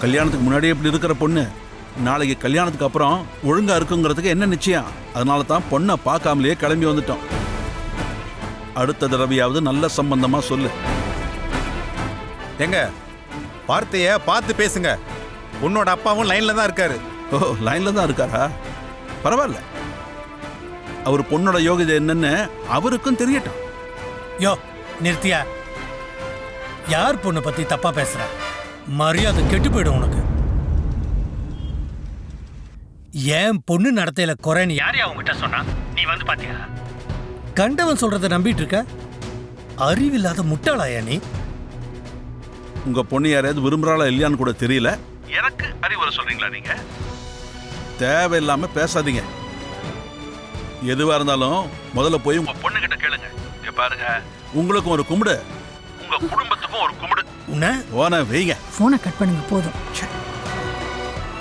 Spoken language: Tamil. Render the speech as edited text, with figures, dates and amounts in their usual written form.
கல்யாணத்துக்கு முன்னாடியே இப்படி இருக்கிற பொண்ணு நாளைக்கு கல்யாணத்துக்கு அப்புறம் ஒழுங்கா இருக்குங்கிறதுக்கு என்ன நிச்சயம்? அதனால தான் பொண்ணை பார்க்காமலேயே கிளம்பி வந்துட்டோம். அடுத்த தடவையாவது நல்ல சம்பந்தமா சொல்லு. எங்க வார்த்தைய பார்த்து பேசுங்க. உன்னோட அப்பாவும் லைன்ல தான் இருக்காரு. ஓ, லைன்ல தான் இருக்காரா? பரவாயில்ல. அவர் பொண்ணோட யோகிதை என்னன்னு அவருக்கும் தெரியட்டும். யோ நிறுத்தியா, யார் பொண்ணை பத்தி தப்பா பேசுற? மரியாதை கெட்டு போயிடும் உனக்கு. ஏன் பொண்ணு நடத்தையில குறைன்னு யாரையா அவங்ககிட்ட சொன்னா? நீ வந்து பாத்தியா? கண்டவன் சொல்றதை நம்பிட்டு இருக்க? அறிவில்லாத முட்டாளாயா நீ? உங்க பொண்ணு யாரையாவது விரும்புறாளா இல்லையான்னு கூட தெரியல, எனக்கு அறிவுரை சொல்றீங்களா நீங்க? தேவையில்லாம பேசாதீங்க. எதுவா இருந்தாலும் முதல்ல போய் உங்க பொண்ணு கிட்ட கேளுங்க. இங்க பாருங்க, உங்களுக்கும் ஒரு கும்பிடு, உங்க குடும்பத்துக்கும் ஒரு கும்பிடு. உன்ன ஓன வைங்க. போனை கட் பண்ணுங்க போதும்.